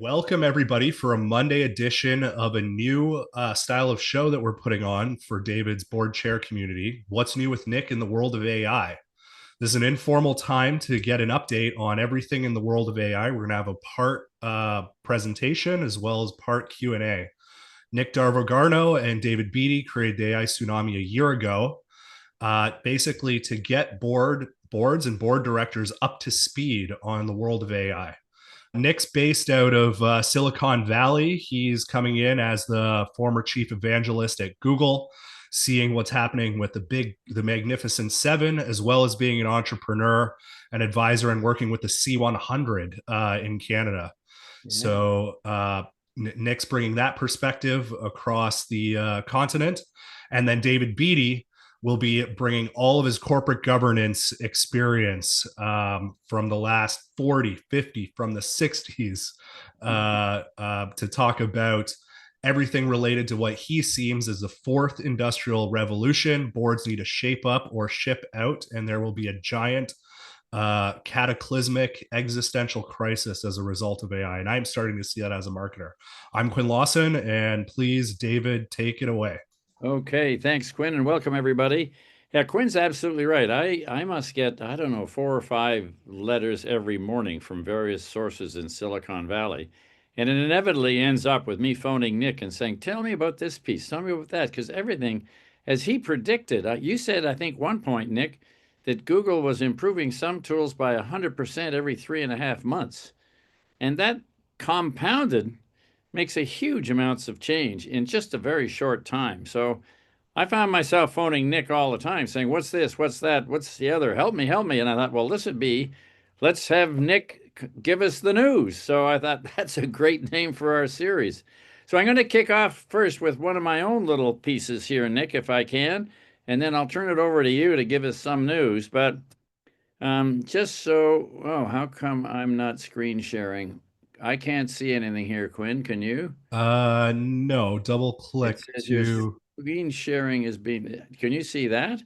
Welcome, everybody, for a Monday edition of a new style of show that we're putting on for David's board chair community. What's new with Nick in the world of AI? This is an informal time to get an update on everything in the world of AI. We're going to have a part presentation as well as part Q&A. Nick Darveau-Garneau and David Beatty created the AI Tsunami a year ago, basically to get boards and board directors up to speed on the world of AI. Nick's based out of Silicon Valley. He's coming in as the former chief evangelist at Google, seeing what's happening with the Magnificent Seven, as well as being an entrepreneur, an advisor, and working with the C100 in Canada. Yeah. So Nick's bringing that perspective across the continent. And then David Beatty will be bringing all of his corporate governance experience from the last 40, 50, from the 60s to talk about everything related to what he seems as the fourth industrial revolution. Boards need to shape up or ship out, and there will be a giant cataclysmic existential crisis as a result of AI. And I'm starting to see that as a marketer. I'm Quinn Lawson, and please, David, take it away. Okay, thanks, Quinn, and welcome, everybody. Yeah, Quinn's absolutely right. I must get, I don't know, 4 or 5 letters every morning from various sources in Silicon Valley. And it inevitably ends up with me phoning Nick and saying, tell me about this piece, tell me about that, because everything, as he predicted, you said, I think, one point, Nick, that Google was improving some tools by 100% every 3.5 months. And that compounded makes a huge amounts of change in just a very short time. So I found myself phoning Nick all the time saying, what's this? What's that? What's the other? Help me, help me. And I thought, well, this would be, let's have Nick give us the news. So I thought that's a great name for our series. So I'm going to kick off first with one of my own little pieces here, Nick, if I can, and then I'll turn it over to you to give us some news. But just so, oh, how come I'm not screen sharing? I can't see anything here, Quinn. Can you? No. Double click to screen sharing is being. Can you see that?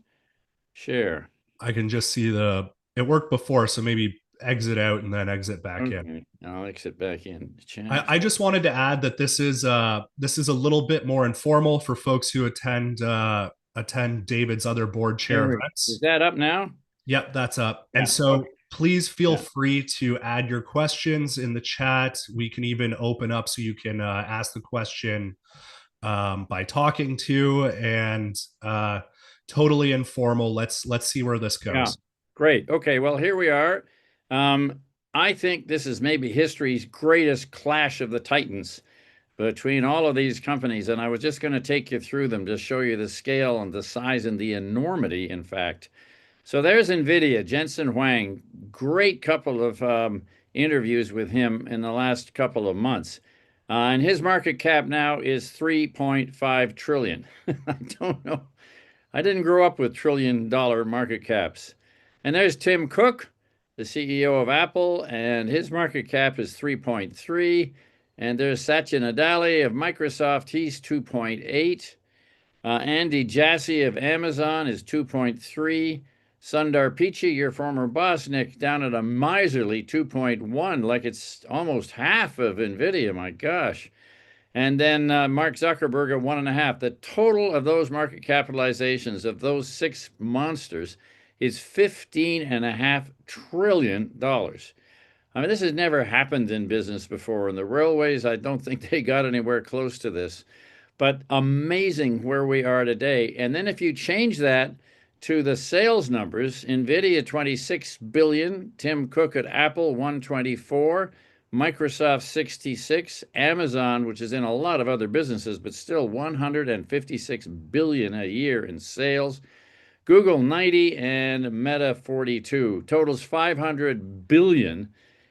Share. I can just see it worked before, so maybe exit out and then exit back in. I'll exit back in. I just wanted to add that this is a little bit more informal for folks who attend David's other board chair events. Is that up now? Yep, that's up. Yeah. And so please feel free to add your questions in the chat. We can even open up so you can ask the question by talking to, and totally informal. Let's see where this goes. Yeah. Great. Okay. Well, here we are. I think this is maybe history's greatest clash of the titans between all of these companies. And I was just going to take you through them to show you the scale and the size and the enormity, in fact. So there's NVIDIA, Jensen Huang. Great couple of interviews with him in the last couple of months. And his market cap now is 3.5 trillion. I don't know. I didn't grow up with trillion-dollar market caps. And there's Tim Cook, the CEO of Apple, and his market cap is 3.3. And there's Satya Nadella of Microsoft. He's 2.8. Andy Jassy of Amazon is 2.3. Sundar Pichai, your former boss, Nick, down at a miserly 2.1, like it's almost half of NVIDIA, my gosh. And then Mark Zuckerberg at 1.5. The total of those market capitalizations of those 6 monsters is $15.5 trillion. I mean, this has never happened in business before. In the railways, I don't think they got anywhere close to this. But amazing where we are today. And then if you change that to the sales numbers, NVIDIA 26 billion, Tim Cook at Apple 124, Microsoft 66, Amazon, which is in a lot of other businesses, but still 156 billion a year in sales, Google 90, and Meta 42. Totals 500 billion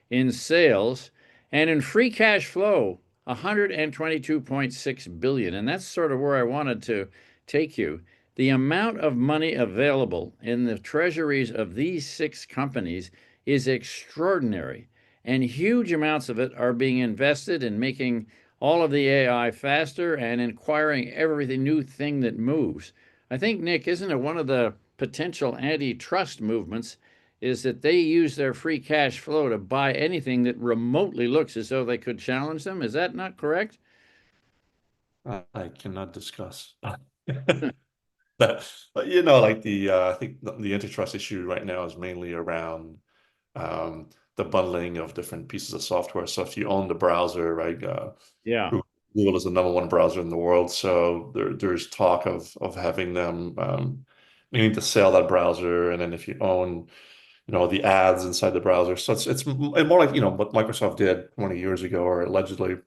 in sales, and in free cash flow, 122.6 billion. And that's sort of where I wanted to take you. The amount of money available in the treasuries of these 6 companies is extraordinary, and huge amounts of it are being invested in making all of the AI faster and acquiring every new thing that moves. I think, Nick, isn't it one of the potential antitrust movements is that they use their free cash flow to buy anything that remotely looks as though they could challenge them. Is that not correct? I cannot discuss. But you know, like I think the antitrust issue right now is mainly around the bundling of different pieces of software. So if you own the browser, right, Yeah. Google is the number one browser in the world. So there's talk of having them needing to sell that browser, and then if you own, you know, the ads inside the browser. So it's more like, you know, what Microsoft did 20 years ago, or allegedly,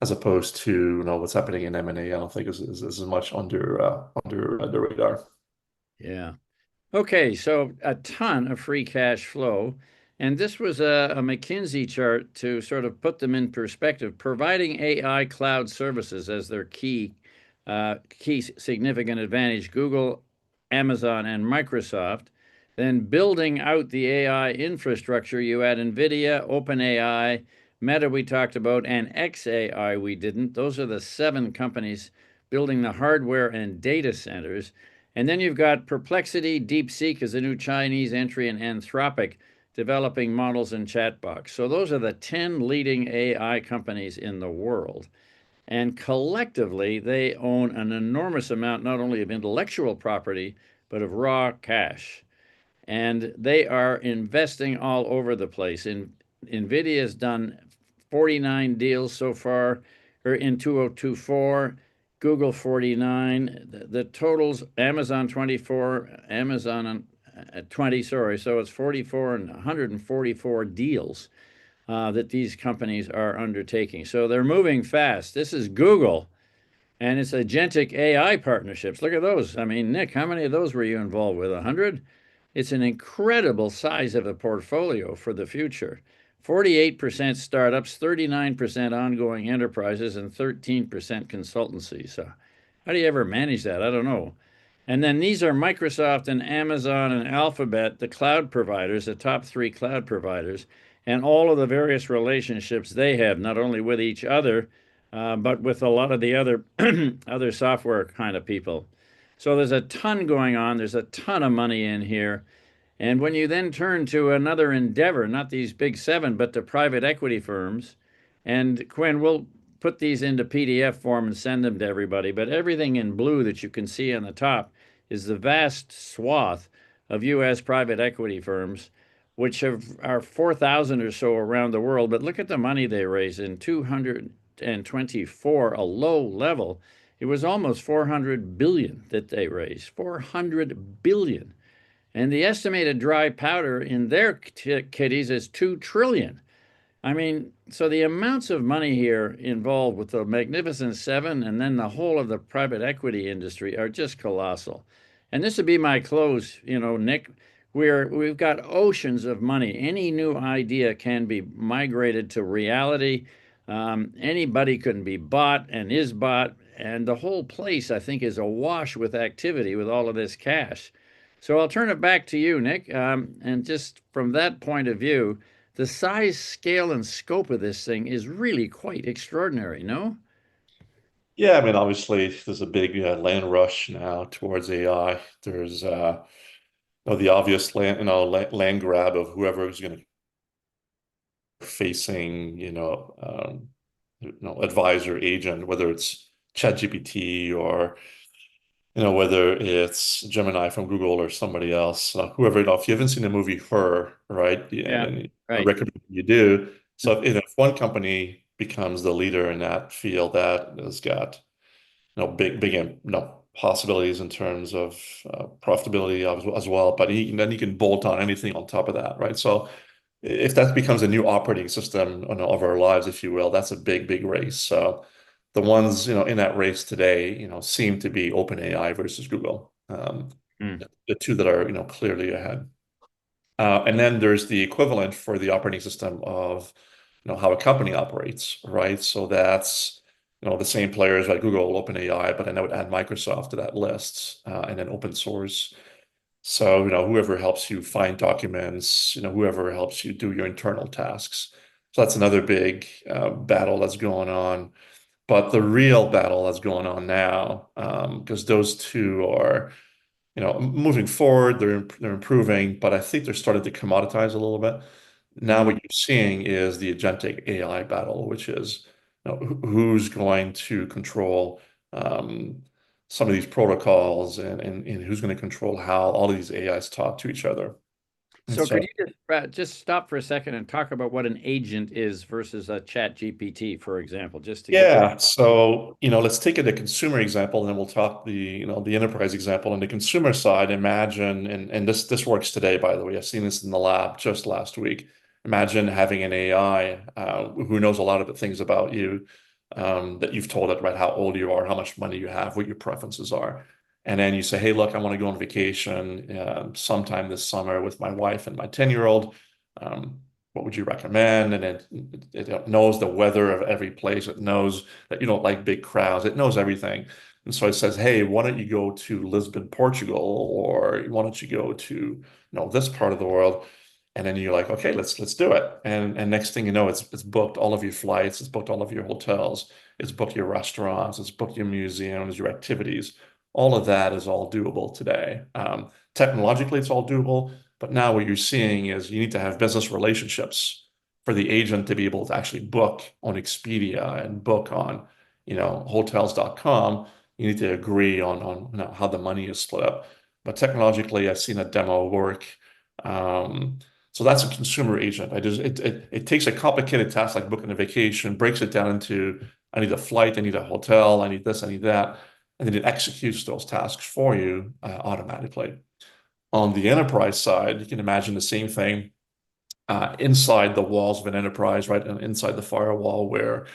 as opposed to, you know, what's happening in M&A. I don't think is as much under the radar. Yeah. Okay, so a ton of free cash flow. And this was a McKinsey chart to sort of put them in perspective, providing AI cloud services as their key significant advantage, Google, Amazon, and Microsoft. Then building out the AI infrastructure, you had NVIDIA, OpenAI, Meta we talked about, and xAI we didn't. Those are the 7 companies building the hardware and data centers. And then you've got Perplexity, DeepSeek is a new Chinese entry, and Anthropic developing models and chatbots. So those are the 10 leading AI companies in the world. And collectively, they own an enormous amount, not only of intellectual property, but of raw cash. And they are investing all over the place. NVIDIA has done 49 deals so far, or in 2024. Google 49, the totals, Amazon 24, Amazon 20, sorry. So it's 44 and 144 deals that these companies are undertaking. So they're moving fast. This is Google, and it's agentic AI partnerships. Look at those. I mean, Nick, how many of those were you involved with? 100? It's an incredible size of a portfolio for the future. 48% startups, 39% ongoing enterprises, and 13% consultancy. So, how do you ever manage that? I don't know. And then these are Microsoft and Amazon and Alphabet, the cloud providers, the top 3 cloud providers, and all of the various relationships they have, not only with each other, but with a lot of the other other software kind of people. So there's a ton going on. There's a ton of money in here. And when you then turn to another endeavor, not these big 7, but the private equity firms, and Quinn, we'll put these into PDF form and send them to everybody, but everything in blue that you can see on the top is the vast swath of U.S. private equity firms, which are 4,000 or so around the world. But look at the money they raised in 224, a low level. It was almost 400 billion that they raised, 400 billion. And the estimated dry powder in their kitties is 2 trillion. I mean, so the amounts of money here involved with the Magnificent Seven and then the whole of the private equity industry are just colossal. And this would be my close, you know, Nick. We've got oceans of money. Any new idea can be migrated to reality. Anybody can be bought and is bought. And the whole place, I think, is awash with activity with all of this cash. So I'll turn it back to you, Nick. And just from that point of view, the size, scale, and scope of this thing is really quite extraordinary, no? Yeah, I mean, obviously, there's a big land rush now towards AI. There's the obvious land grab of whoever is going to facing, advisor agent, whether it's ChatGPT or, you know, whether it's Gemini from Google or somebody else, whoever. You know, if you haven't seen the movie Her, right, Yeah, and I right. recommend you do. So if one company becomes the leader in that field, that has got, big, possibilities in terms of profitability as well. But then you can bolt on anything on top of that, right? So if that becomes a new operating system of our lives, if you will, that's a big, big race. So the ones, in that race today, seem to be OpenAI versus Google, Mm. the two that are, clearly ahead. And then there's the equivalent for the operating system of, how a company operates, right? So that's, the same players like Google, OpenAI, but then I would add Microsoft to that list, and then open source. So, whoever helps you find documents, whoever helps you do your internal tasks. So that's another big battle that's going on. But the real battle that's going on now, because those two are moving forward, they're improving, but I think they're starting to commoditize a little bit. Now what you're seeing is the agentic AI battle, which is who's going to control um, some of these protocols and who's going to control how all of these AIs talk to each other. And So so could you just stop for a second and talk about what an agent is versus a chat GPT, for example, just to get yeah, so let's take it a consumer example, and then we'll talk the enterprise example. On the consumer side, imagine, and this works today, by the way. I've seen this in the lab just last week. Imagine having an AI who knows a lot of the things about you that you've told it, right? How old you are, how much money you have, what your preferences are. And then you say, hey, look, I want to go on vacation sometime this summer with my wife and my 10-year-old. What would you recommend? And it knows the weather of every place. It knows that you don't like big crowds. It knows everything. And so it says, hey, why don't you go to Lisbon, Portugal, or why don't you go to this part of the world? And then you're like, okay, let's do it. And next thing you know, it's booked all of your flights, it's booked all of your hotels, it's booked your restaurants, it's booked your museums, your activities. All of that is all doable today. Technologically, it's all doable. But now what you're seeing is you need to have business relationships for the agent to be able to actually book on Expedia and book on, hotels.com. You need to agree on how the money is split up. But technologically, I've seen a demo work. So that's a consumer agent. It takes a complicated task like booking a vacation, breaks it down into I need a flight, I need a hotel, I need this, I need that, and then it executes those tasks for you automatically. On the enterprise side, you can imagine the same thing inside the walls of an enterprise, right? And inside the firewall where,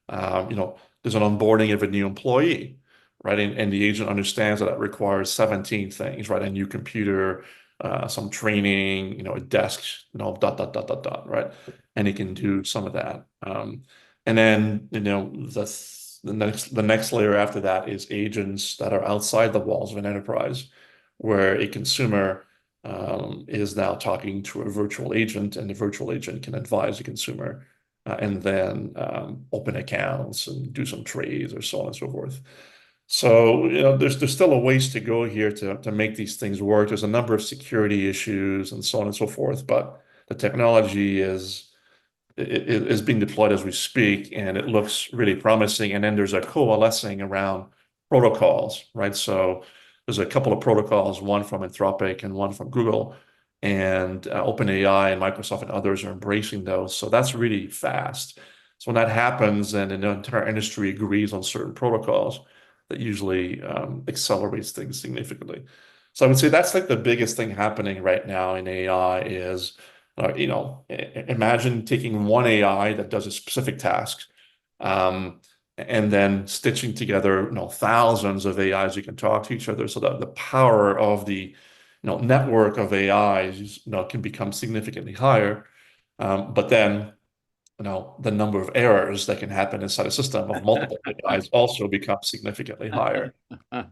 there's an onboarding of a new employee, right? And the agent understands that it requires 17 things, right? A new computer, some training, a desk, dot, dot, dot, dot, dot, right? And it can do some of that. And then, the next layer after that is agents that are outside the walls of an enterprise where a consumer is now talking to a virtual agent, and the virtual agent can advise the consumer and then open accounts and do some trades or so on and so forth. So, there's still a ways to go here to make these things work. There's a number of security issues and so on and so forth, but the technology is being deployed as we speak, and it looks really promising. And then there's a coalescing around protocols, right? So there's a couple of protocols, one from Anthropic and one from Google, and OpenAI and Microsoft and others are embracing those. So that's really fast. So when that happens and the entire industry agrees on certain protocols, that usually accelerates things significantly. So I would say that's like the biggest thing happening right now in AI is imagine taking one AI that does a specific task, and then stitching together, thousands of AIs you can talk to each other, so that the power of the, network of AIs, can become significantly higher. But then, the number of errors that can happen inside a system of multiple AIs also becomes significantly higher.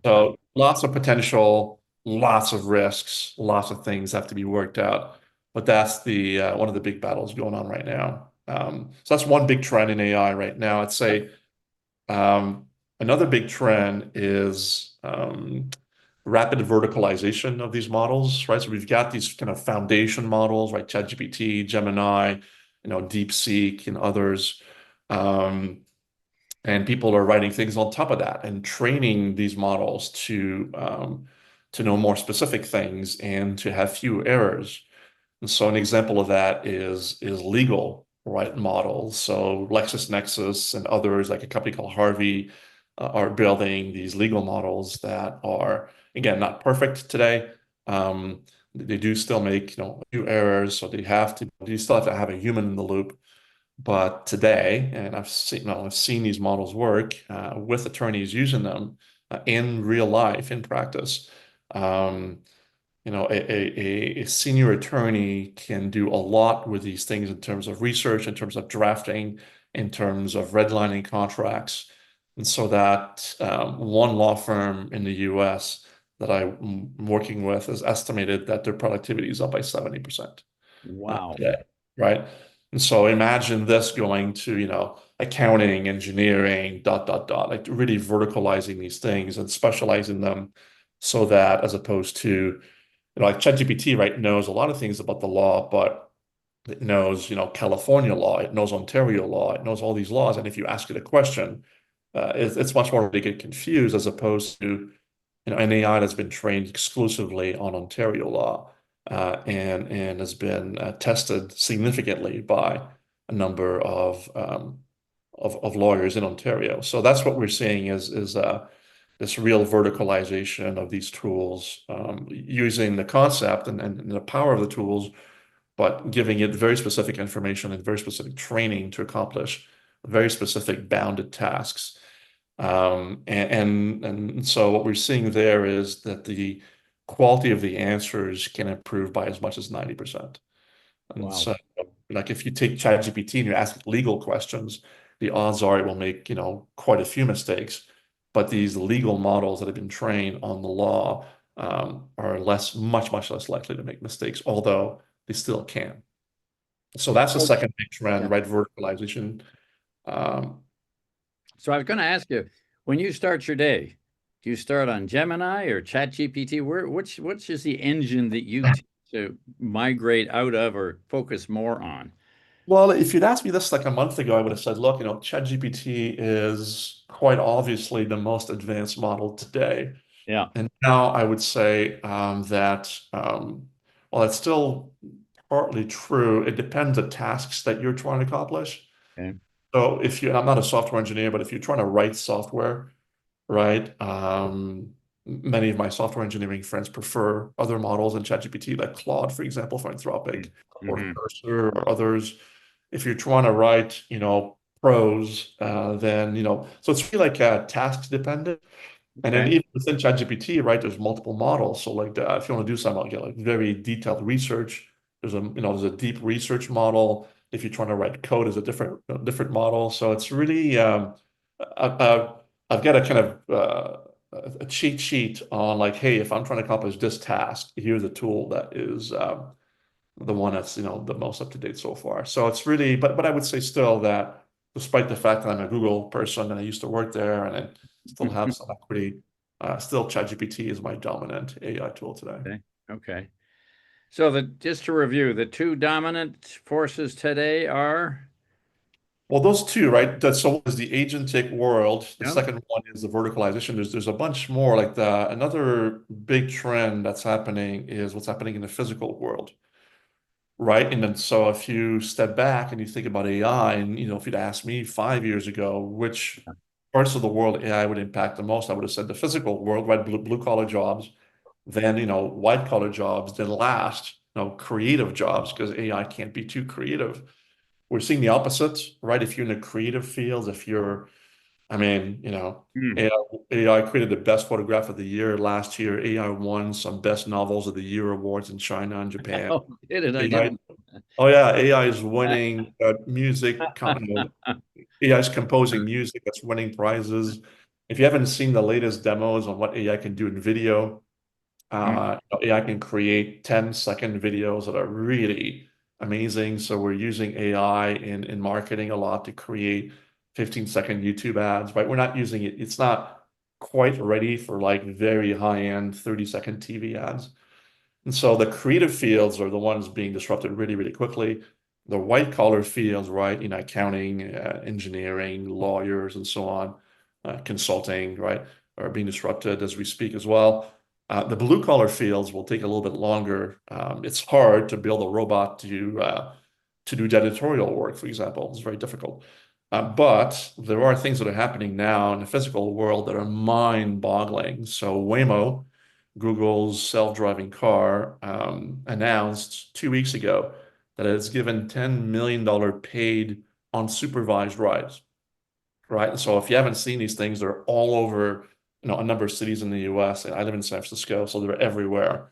So lots of potential, lots of risks, lots of things have to be worked out. But that's the one of the big battles going on right now. So that's one big trend in AI right now. I'd say another big trend is rapid verticalization of these models, right? So we've got these kind of foundation models, right? ChatGPT, Gemini, DeepSeek, and others. And people are writing things on top of that and training these models to know more specific things and to have few errors. And so an example of that is legal, right, models. So LexisNexis and others, like a company called Harvey, are building these legal models that are, again, not perfect today. They do still make, a few errors, so you still have to have a human in the loop. But today, and I've seen these models work with attorneys using them in real life, in practice. A senior attorney can do a lot with these things in terms of research, in terms of drafting, in terms of redlining contracts. And so that one law firm in the US that I'm working with has estimated that their productivity is up by 70% Wow. today, right? And so imagine this going to, accounting, engineering, dot, dot, dot, like really verticalizing these things and specializing them so that as opposed to, like ChatGPT, right, knows a lot of things about the law, but it knows, California law, it knows Ontario law, it knows all these laws. And if you ask it a question, it's much more to get confused as opposed to, an AI that's been trained exclusively on Ontario law, and has been tested significantly by a number of lawyers in Ontario. So that's what we're seeing is this real verticalization of these tools, using the concept and the power of the tools, but giving it very specific information and very specific training to accomplish very specific bounded tasks. And so what we're seeing there is that the quality of the answers can improve by as much as 90%. And Wow. so, like if you take ChatGPT and you ask it legal questions, the odds are it will make, quite a few mistakes. But these legal models that have been trained on the law, are much less likely to make mistakes, although they still can. So that's the second big trend, Yeah. right? Verticalization. Um, So I was going to ask you, when you start your day, do you start on Gemini or ChatGPT? Which is the engine that you to migrate out of or focus more on? Well, if you'd asked me this like a month ago, I would have said, look, ChatGPT is quite obviously the most advanced model today. Yeah. And now I would say that, while it's still partly true, it depends on tasks that you're trying to accomplish. Okay. So and I'm not a software engineer, but if you're trying to write software, right? Many of my software engineering friends prefer other models than ChatGPT, like Claude, for example, for Anthropic, or Mm-hmm. Cursor, or others. If you're trying to write, prose, then, so it's really like task dependent. And then Okay. even within ChatGPT, right, there's multiple models. So like if you want to do some like very detailed research, there's a deep research model. If you're trying to write code, there's a different model. So it's really I've got a kind of a cheat sheet on like, hey, if I'm trying to accomplish this task, here's a tool that is the one that's the most up to date so far. So it's really, but I would say still that despite the fact that I'm a Google person and I used to work there and I still have some equity, still ChatGPT is my dominant AI tool today. Okay. Okay. So just to review, the two dominant forces today are. Well, those two, right? So one is the agentic world. The Yep. second one is the verticalization. There's a bunch more like that. Another big trend that's happening is what's happening in the physical world, right? And then so if you step back and you think about AI, and if you'd asked me 5 years ago which parts of the world AI would impact the most, I would have said the physical world, right? Blue collar jobs, then white collar jobs, then last, creative jobs, because AI can't be too creative. We're seeing the opposite, right? If you're in the creative fields, I mean, Hmm. AI created the best photograph of the year last year. AI won some best novels of the year awards in China and Japan. Oh, did it? I AI, didn't. oh yeah, AI is winning music. AI is composing music that's winning prizes. If you haven't seen the latest demos on what AI can do in video, Hmm. AI can create 10-second videos that are really amazing. So we're using AI in marketing a lot to create 15-second YouTube ads, right? We're not using it. It's not quite ready for like very high-end 30-second TV ads. And so the creative fields are the ones being disrupted really, really quickly. The white collar fields, right, accounting, engineering, lawyers, and so on, consulting, right, are being disrupted as we speak as well. The blue collar fields will take a little bit longer. It's hard to build a robot to do editorial work, for example. It's very difficult. But there are things that are happening now in the physical world that are mind-boggling. So Waymo, Google's self-driving car, announced 2 weeks ago that it's given $10 million paid unsupervised rides, right? And so if you haven't seen these things, they're all over, a number of cities in the US. I live in San Francisco, so they're everywhere.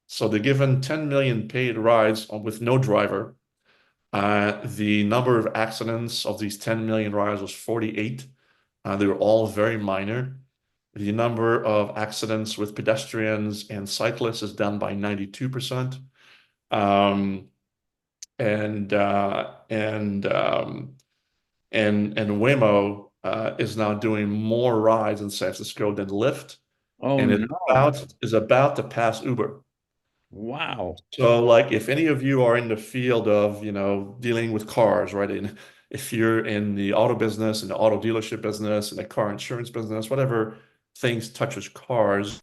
So they're given 10 million paid rides with no driver. The number of accidents of these 10 million rides was 48. They were all very minor. The number of accidents with pedestrians and cyclists is down by 92%. Um, and uh, and um, and Waymo is now doing more rides in San Francisco than Lyft Oh, and no. is about to pass Uber. Wow. So, like, if any of you are in the field of, dealing with cars, right? And if you're in the auto business, in the auto dealership business, in the car insurance business, whatever things touches cars,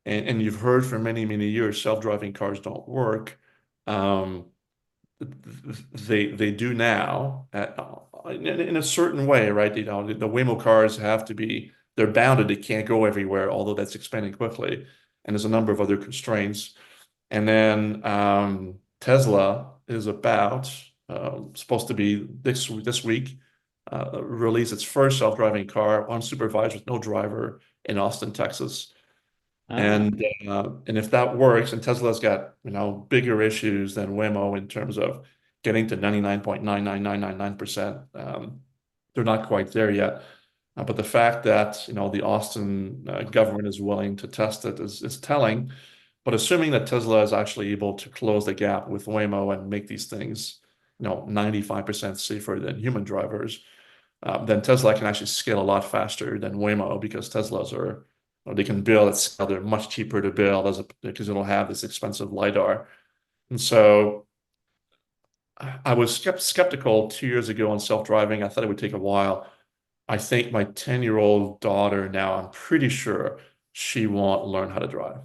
and you've heard for many, many years self-driving cars don't work. Um, they do now in a certain way, right? The Waymo cars have to be they're bounded. They can't go everywhere, although that's expanding quickly. And there's a number of other constraints. And then Tesla is about supposed to be this week release its first self-driving car unsupervised with no driver in Austin, Texas. Ah, And if that works, and Tesla's got bigger issues than Waymo in terms of getting to 99.99999%, they're not quite there yet. But the fact that the Austin government is willing to test it is telling. But assuming that Tesla is actually able to close the gap with Waymo and make these things 95% safer than human drivers, then Tesla can actually scale a lot faster than Waymo because Teslas are they can build at scale. They're much cheaper to build because they don't have this expensive LiDAR. And so I was skeptical 2 years ago on self-driving. I thought it would take a while. I think my 10-year-old daughter now, I'm pretty sure she won't learn how to drive.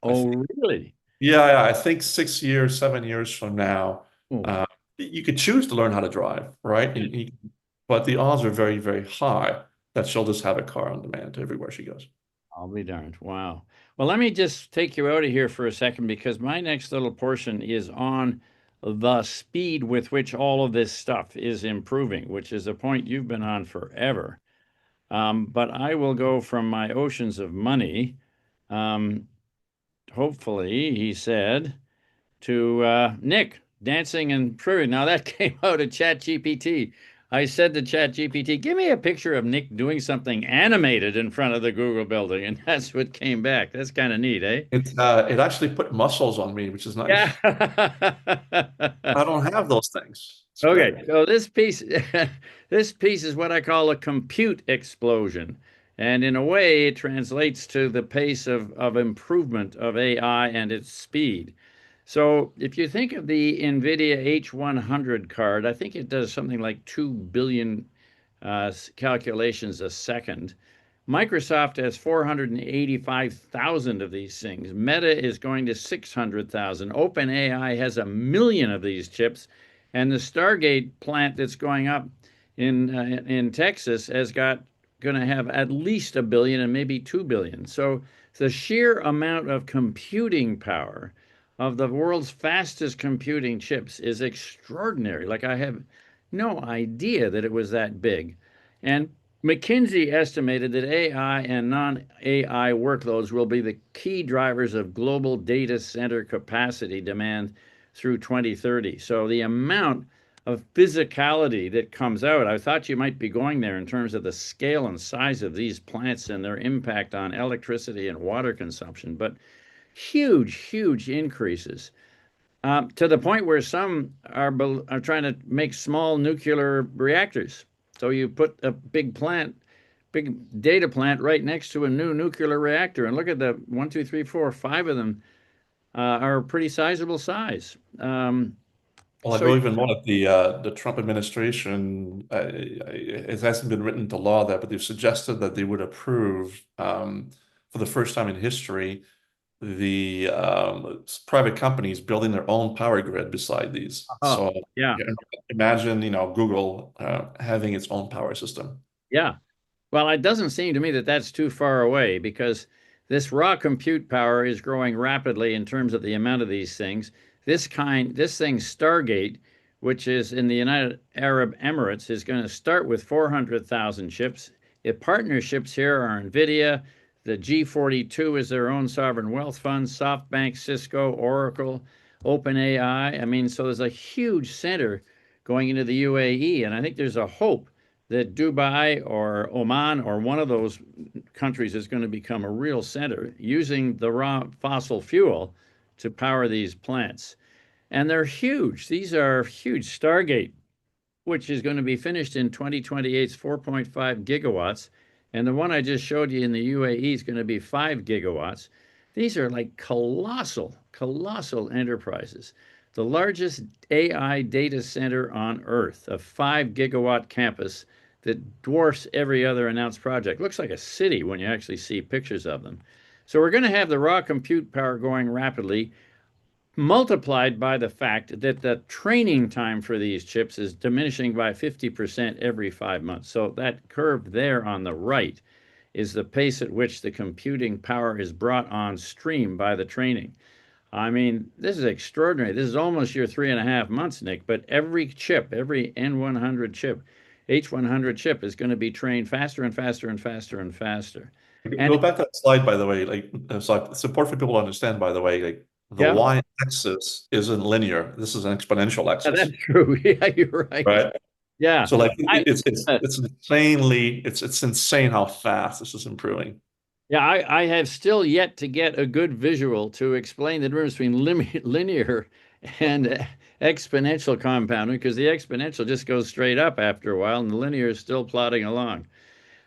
I oh, think, really? yeah, I think 6 years, 7 years from now, Oh, uh, you could choose to learn how to drive, right? But the odds are very, very high that she'll just have a car on demand everywhere she goes. I'll be darned. Wow. Well, let me just take you out of here for a second because my next little portion is on the speed with which all of this stuff is improving, which is a point you've been on forever. But I will go from my oceans of money, um, hopefully, he said, to Nick dancing and trivia. Now that came out of ChatGPT. I said to ChatGPT, give me a picture of Nick doing something animated in front of the Google building, and that's what came back. That's kind of neat, eh? It actually put muscles on me, which is Yeah. nice. I don't have those things. It's great. Okay, so this piece this piece is what I call a compute explosion. And in a way, it translates to the pace of improvement of AI and its speed. So if you think of the NVIDIA H100 card, I think it does something like 2 billion calculations a second. Microsoft has 485,000 of these things. Meta is going to 600,000. OpenAI has 1 million of these chips. And the Stargate plant that's going up in Texas has got going to have at least 1 billion and maybe 2 billion. So the sheer amount of computing power of the world's fastest computing chips is extraordinary. Like I have no idea that it was that big. And McKinsey estimated that AI and non-AI workloads will be the key drivers of global data center capacity demand through 2030. So the amount of physicality that comes out, I thought you might be going there in terms of the scale and size of these plants and their impact on electricity and water consumption, but huge, huge increases to the point where some are trying to make small nuclear reactors. So you put a big data plant right next to a new nuclear reactor, and look at the one, two, three, four, five of them are a pretty sizable size. Well, I So go even more that the Trump administration, it hasn't been written into law that, but they've suggested that they would approve, for the first time in history, the private companies building their own power grid beside these. oh, So yeah, yeah, imagine, Google having its own power system. yeah. Well, it doesn't seem to me that that's too far away because this raw compute power is growing rapidly in terms of the amount of thing, this thing, Stargate, which is in the United Arab Emirates, is going to start with 400,000 chips. The partnerships here are NVIDIA, the G42 is their own sovereign wealth fund, SoftBank, Cisco, Oracle, OpenAI. I mean, so there's a huge center going into the UAE, and I think there's a hope that Dubai or Oman or one of those countries is going to become a real center using the raw fossil fuel to power these plants. And they're huge. These are huge. Stargate, which is going to be finished in 2028's 4.5 gigawatts, And the one I just showed you in the UAE is going to be 5 gigawatts. These are like colossal, colossal enterprises. The largest AI data center on Earth, a 5 gigawatt campus that dwarfs every other announced project. Looks like a city when you actually see pictures of them. So we're going to have the raw compute power going rapidly, multiplied by the fact that the training time for these chips is diminishing by 50% every 5 months. So that curve there on the right is the pace at which the computing power is brought on stream by the training. I mean, this is extraordinary. This is almost your 3.5 months, Nick, but every chip, every N100 chip, H100 chip is going to be trained faster and faster and faster and faster. And Go back to that slide, by the way. Like, so it's important for people to understand, by the way, like the yeah, y-axis isn't linear. This is an exponential yeah, axis, that's true. Yeah, you're right. right? Yeah. So like I, it's insanely it's insane how fast this is improving. Yeah, I have still yet to get a good visual to explain the difference between linear and exponential compounding, because the exponential just goes straight up after a while, and the linear is still plodding along.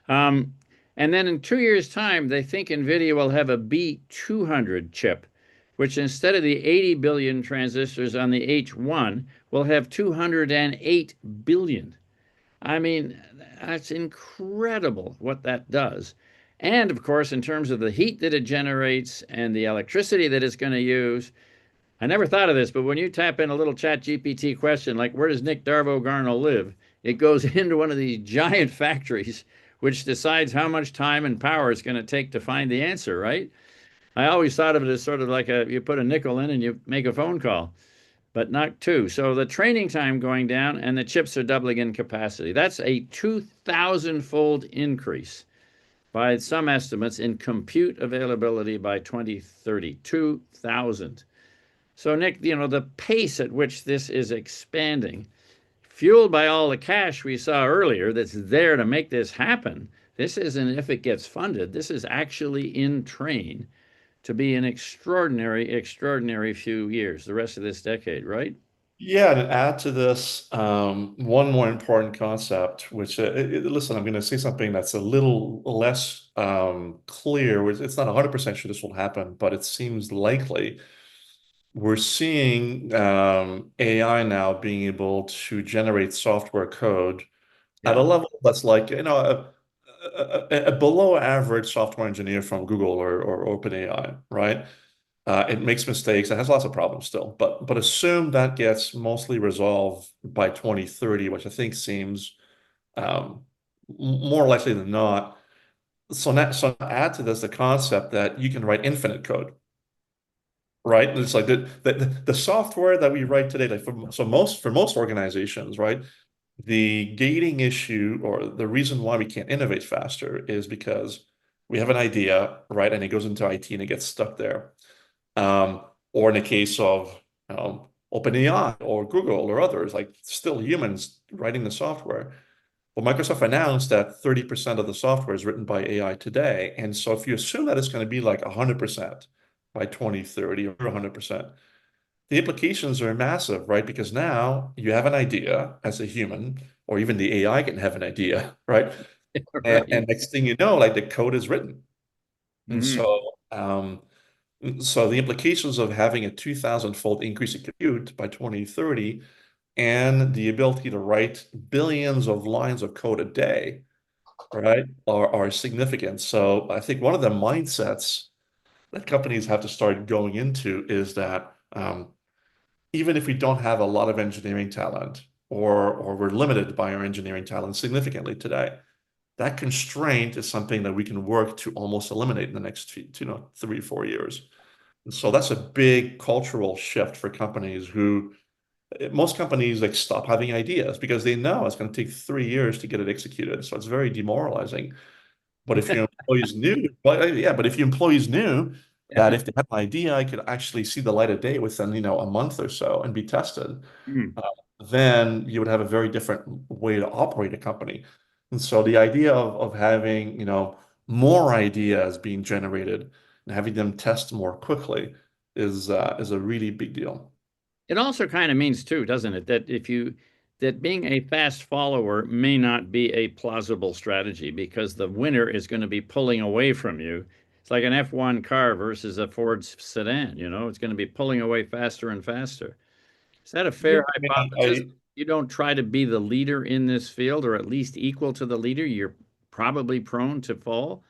Um, and then in 2 years' time, they think NVIDIA will have a B200 chip, which instead of the 80 billion transistors on the H1, will have 208 billion. I mean, that's incredible what that does. And of course, in terms of the heat that it generates and the electricity that it's going to use, I never thought of this, but when you tap in a little chat GPT question like, where does Nick Darveau-Garneau live? It goes into one of these giant factories, which decides how much time and power it's going to take to find the answer, right? I always thought of it as sort of like you put a nickel in and you make a phone call, but not two. So the training time going down and the chips are doubling in capacity. That's a 2,000-fold increase by some estimates in compute availability by 2030. 2,000. So, Nick, the pace at which this is expanding, fueled by all the cash we saw earlier that's there to make this happen, this isn't if it gets funded. This is actually in train to be an extraordinary, extraordinary few years, the rest of this decade, right? Yeah, and add to this one more important concept, which listen, I'm going to say something that's a little less clear. It's not 100% sure this will happen, but it seems likely. We're seeing AI now being able to generate software code at a Yeah. level that's like, a below average software engineer from Google or OpenAI, right? It makes mistakes. It has lots of problems still, but assume that gets mostly resolved by 2030, which I think seems um, more likely than not. So add to this the concept that you can write infinite code, right? And it's like the software that we write today, like for most organizations, right? The gating issue or the reason why we can't innovate faster is because we have an idea, right? And it goes into IT and it gets stuck there. Or in the case of OpenAI or Google or others, like still humans writing the software. Well, Microsoft announced that 30% of the software is written by AI today. And so if you assume that it's going to be like 100% by 2030 or 100%, the implications are massive, right? Because now you have an idea as a human, or even the AI can have an idea, right? Right. And next thing you know, like the code is written. And Hmm. so the implications of having a 2,000-fold increase in compute by 2030 and the ability to write billions of lines of code a day, right, are significant. So I think one of the mindsets that companies have to start going into is that even if we don't have a lot of engineering talent or we're limited by our engineering talent significantly today, that constraint is something that we can work to almost eliminate in the next 3 or 4 years. And so that's a big cultural shift for companies who most companies like stop having ideas because they know it's going to take 3 years to get it executed. So it's very demoralizing. But if your employees knew, well, yeah, but if your employees knew that Yeah. if they had an idea, I could actually see the light of day within, a month or so and be tested, Hmm. uh, then you would have a very different way to operate a company. And so the idea of having, more ideas being generated and having them test more quickly is a really big deal. It also kind of means too, doesn't it, that if you that being a fast follower may not be a plausible strategy because the winner is going to be pulling away from you. It's like an F1 car versus a Ford sedan, it's going to be pulling away faster and faster. Is that a Yeah, fair I mean, hypothesis? You don't try to be the leader in this field or at least equal to the leader, you're probably prone to fall.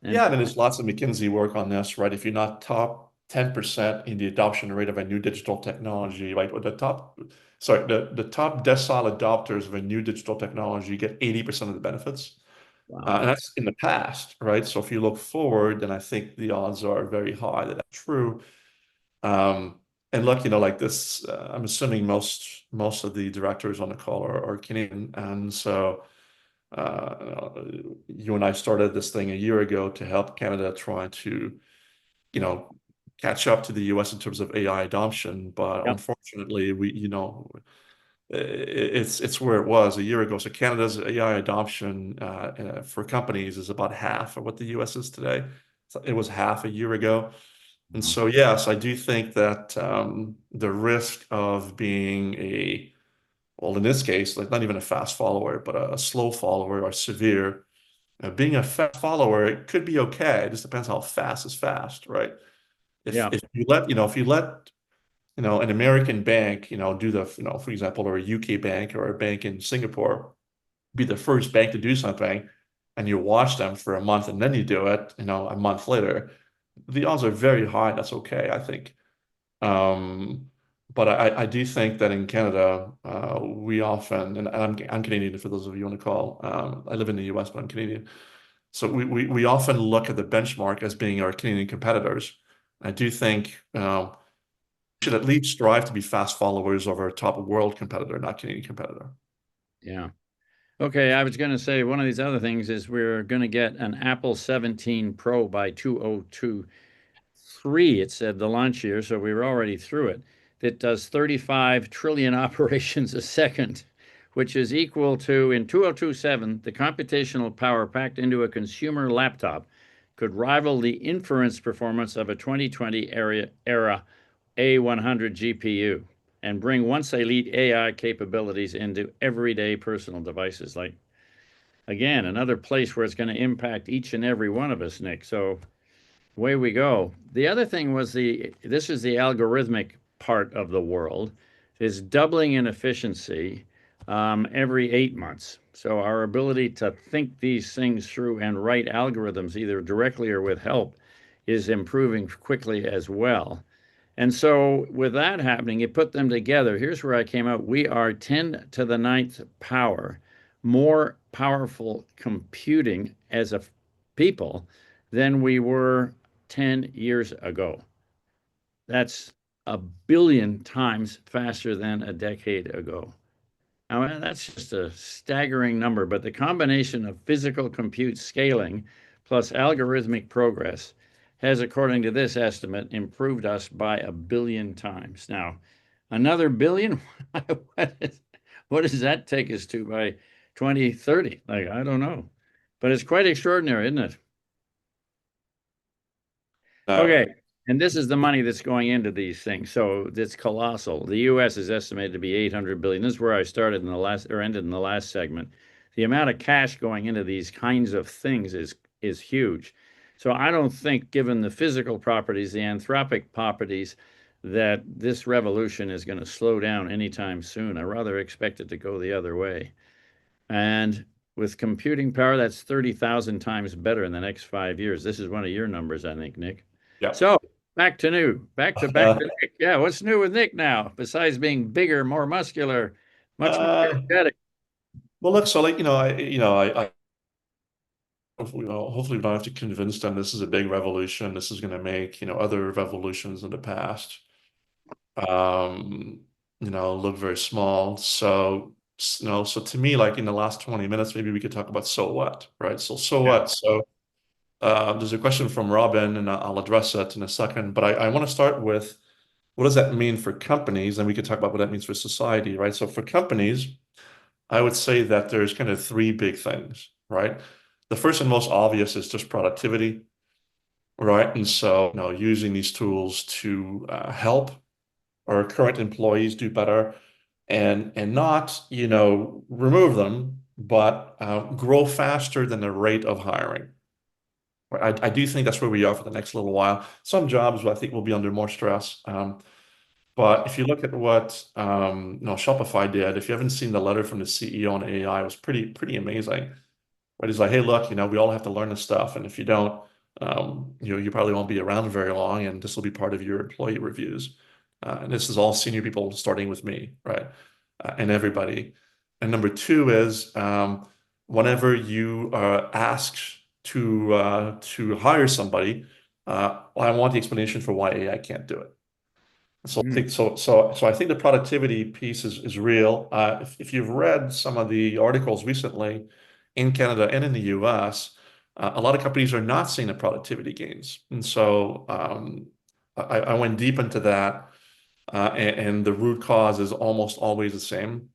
And yeah, I mean, there's lots of McKinsey work on this, right? If you're not top 10% in the adoption rate of a new digital technology, right? Or the top decile adopters of a new digital technology get 80% of the benefits. wow. And that's in the past, right? So if you look forward, then I think the odds are very high that that's true. Um, and look, like this, I'm assuming most of the directors on the call are Canadian, and so you and I started this thing a year ago to help Canada try to, you know, catch up to the US in terms of AI adoption. But Yep. unfortunately, it's where it was a year ago. So Canada's AI adoption for companies is about half of what the US is today. So it was half a year ago. And so, yes, I do think that the risk of being well, in this case, like not even a fast follower, but a slow follower or severe. Being a fast follower, it could be okay. It just depends how fast is fast, right? If Yeah. if you let, if you let, an American bank, do for example, or a UK bank or a bank in Singapore be the first bank to do something, and you watch them for a month and then you do it, a month later, the odds are very high. That's okay, I think. Um, but I do think that in Canada, we often, and I'm Canadian for those of you on the call. I live in the US, but I'm Canadian. So we often look at the benchmark as being our Canadian competitors. I do think we should at least strive to be fast followers of our top world competitor, not Canadian competitor. Yeah. Okay, I was going to say one of these other things is we're going to get an Apple 17 Pro by 2023, it said the launch year, so we were already through it. That does 35 trillion operations a second, which is equal to, in 2027, the computational power packed into a consumer laptop could rival the inference performance of a 2020 era A100 GPU and bring once elite AI capabilities into everyday personal devices. Like, again, another place where it's going to impact each and every one of us, Nick. So away we go. The other thing was this is the algorithmic part of the world, is doubling in efficiency every 8 months. So our ability to think these things through and write algorithms, either directly or with help, is improving quickly as well. And so with that happening, you put them together. Here's where I came out. We are 10 to the ninth power, more powerful computing as a people than we were 10 years ago. That's a billion times faster than a decade ago. Now, that's just a staggering number, but the combination of physical compute scaling plus algorithmic progress has, according to this estimate, improved us by a billion times. Now, another billion? What does that take us to by 2030? Like, I don't know. But it's quite extraordinary, isn't it? Uh, Okay. And this is the money that's going into these things. So it's colossal. The US is estimated to be 800 billion. This is where I started in the last or ended in the last segment. The amount of cash going into these kinds of things is huge. So I don't think, given the physical properties, the anthropic properties, that this revolution is going to slow down anytime soon. I rather expect it to go the other way. And with computing power, that's 30,000 times better in the next 5 years. This is one of your numbers, I think, Nick. yeah. So back to new, back to Nick. Yeah, what's new with Nick now? Besides being bigger, more muscular, much more energetic. Well, look, so like, hopefully we don't have to convince them this is a big revolution. This is going to make, other revolutions in the past, um, look very small. So to me, like in the last 20 minutes, maybe we could talk about so what, right? So Yeah. what? So there's a question from Robin, and I'll address it in a second. But I want to start with what does that mean for companies? And we could talk about what that means for society, right? So for companies, I would say that there's kind of three big things, right? The first and most obvious is just productivity, right? And so, using these tools to help our current employees do better and not, remove them, but grow faster than the rate of hiring. I do think that's where we are for the next little while. Some jobs I think will be under more stress. But if you look at what Shopify did, if you haven't seen the letter from the CEO on AI, it was pretty amazing. Right? He's like, hey, look, we all have to learn this stuff, and if you don't, you probably won't be around very long, and this will be part of your employee reviews. And this is all senior people starting with me, right? And everybody. And number two is whenever you are asked to hire somebody, I want the explanation for why AI can't do it. So I think so I think the productivity piece is real. If you've read some of the articles recently in Canada and in the US, a lot of companies are not seeing the productivity gains. And so I went deep into that, and the root cause is almost always the same.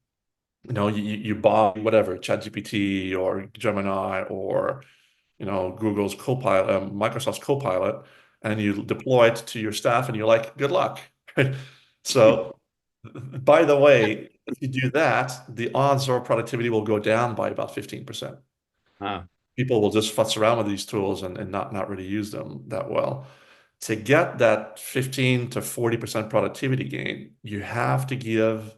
You buy whatever, ChatGPT or Gemini or Google's Copilot, Microsoft's Copilot, and you deploy it to your staff, and you're like, good luck. So, by the way, if you do that, the odds are productivity will go down by about 15%. Ah, People will just futz around with these tools and not really use them that well. To get that 15 to 40% productivity gain, you have to give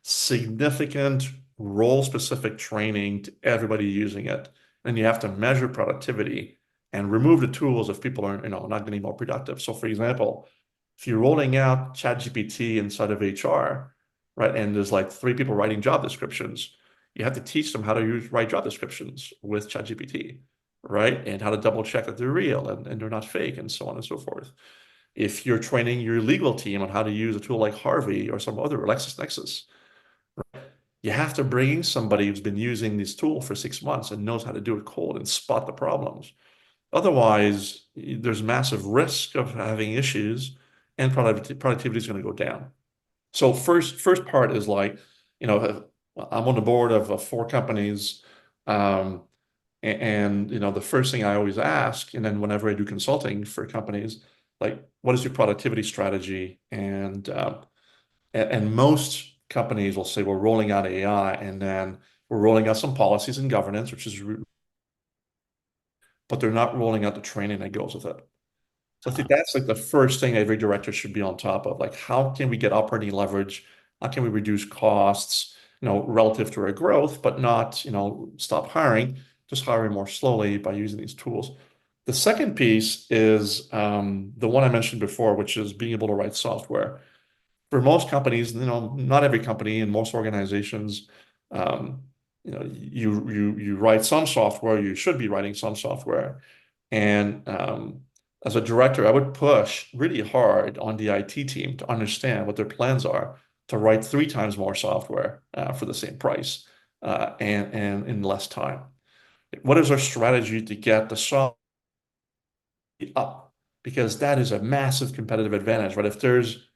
significant role-specific training to everybody using it. And you have to measure productivity and remove the tools if people are, not getting more productive. So for example, if you're rolling out ChatGPT inside of HR, right, and there's like 3 people writing job descriptions, you have to teach them how to write job descriptions with ChatGPT, right? And how to double check that they're real and they're not fake, and so on and so forth. If you're training your legal team on how to use a tool like Harvey or some other LexisNexis, you have to bring in somebody who's been using this tool for 6 months and knows how to do it cold and spot the problems. Otherwise, there's massive risk of having issues, and productivity is going to go down. So first part is like, I'm on the board of 4 companies, and the first thing I always ask, and then whenever I do consulting for companies, like, what is your productivity strategy? And most companies will say we're rolling out AI, and then we're rolling out some policies and governance, but they're not rolling out the training that goes with it. So I think that's like the first thing every director should be on top of. Like, how can we get operating leverage? How can we reduce costs, relative to our growth, but not, stop hiring, just hiring more slowly by using these tools. The second piece is the one I mentioned before, which is being able to write software. For most companies, not every company, and most organizations, you write some software, you should be writing some software. And as a director, I would push really hard on the IT team to understand what their plans are to write 3 times more software for the same price, and in less time. What is our strategy to get the software up? Because that is a massive competitive advantage, right? If there's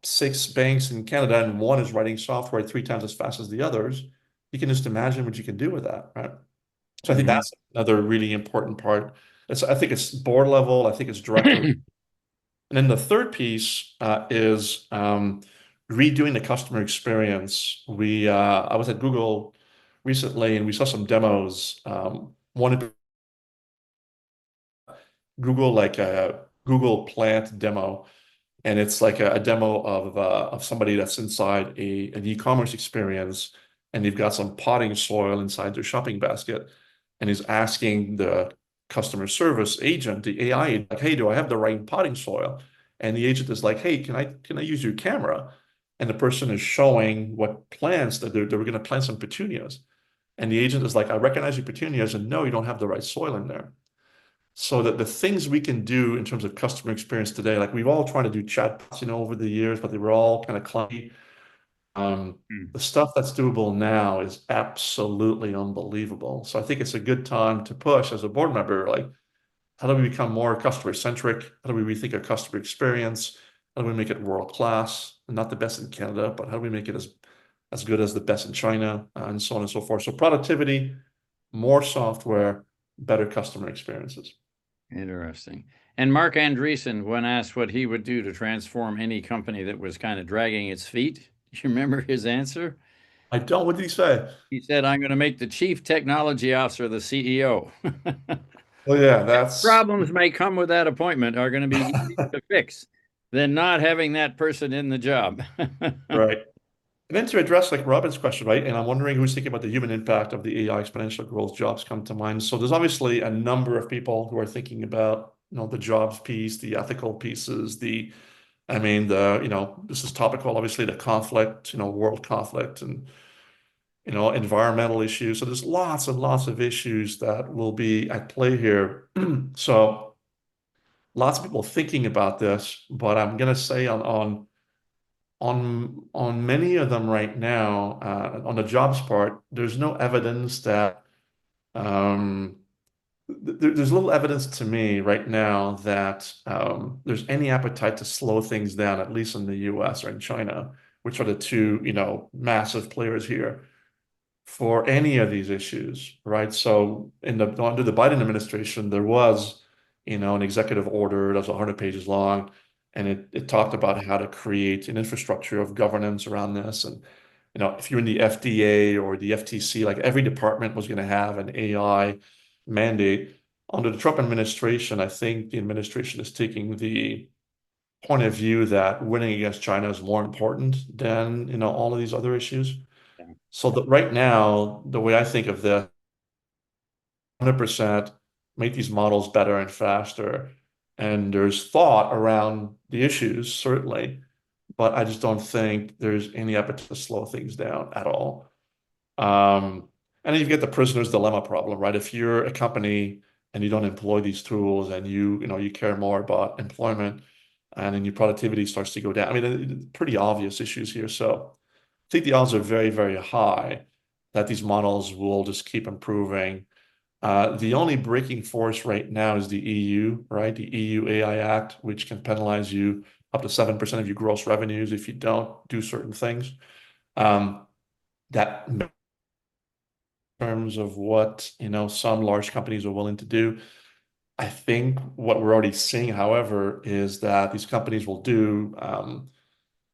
6 banks in Canada and one is writing software 3 times as fast as the others, you can just imagine what you can do with that, right? So I think that's another really important part. I think it's board level, I think it's director. And then the third piece is redoing the customer experience. I was at Google recently, and we saw some demos. One Google, like a Google plant demo, and it's like a demo of somebody that's inside an e-commerce experience, and they've got some potting soil inside their shopping basket, and he's asking the customer service agent, the AI, like, hey, do I have the right potting soil? And the agent is like, hey, can I use your camera? And the person is showing what plants that they were going to plant some petunias. And the agent is like, I recognize your petunias, and no, you don't have the right soil in there. So that the things we can do in terms of customer experience today, like we've all tried to do chatbots, over the years, but they were all kind of clunky. The stuff that's doable now is absolutely unbelievable. So I think it's a good time to push as a board member, like, how do we become more customer centric? How do we rethink our customer experience? How do we make it world class? And not the best in Canada, but how do we make it as good as the best in China, and so on and so forth. So productivity, more software, better customer experiences. Interesting. And Mark Andreessen, when asked what he would do to transform any company that was kind of dragging its feet, You remember his answer? I don't. What did he say? He said, I'm going to make the chief technology officer the CEO. Well, yeah, that's Problems may come with that appointment are going to be easier to fix than not having that person in the job. right. And then to address like Robin's question, right? And I'm wondering who's thinking about the human impact of the AI exponential growth jobs come to mind. So there's obviously a number of people who are thinking about, the jobs piece, the ethical pieces, this is topical, obviously, the conflict, world conflict and, environmental issues. So there's lots and lots of issues that will be at play here. So lots of people thinking about this, but I'm going to say on many of them right now, on the jobs part, there's no evidence that um, there's little evidence to me right now that there's any appetite to slow things down, at least in the US or in China, which are the two, massive players here for any of these issues, right? So under the Biden administration, there was, an executive order that was 100 pages long, and it talked about how to create an infrastructure of governance around this. And, if you're in the FDA or the FTC, like every department was going to have an AI mandate. Under the Trump administration, I think the administration is taking the point of view that winning against China is more important than, all of these other issues. So that right now, the way I think of this, 100% make these models better and faster. And there's thought around the issues, certainly, but I just don't think there's any appetite to slow things down at all. And then you get the prisoner's dilemma problem, right? If you're a company and you don't employ these tools and you care more about employment and then your productivity starts to go down. I mean, pretty obvious issues here. So I think the odds are very, very high that these models will just keep improving. The only breaking force right now is the EU, right? The EU AI Act, which can penalize you up to 7% of your gross revenues if you don't do certain things. That in terms of what, some large companies are willing to do. I think what we're already seeing, however, is that these companies will do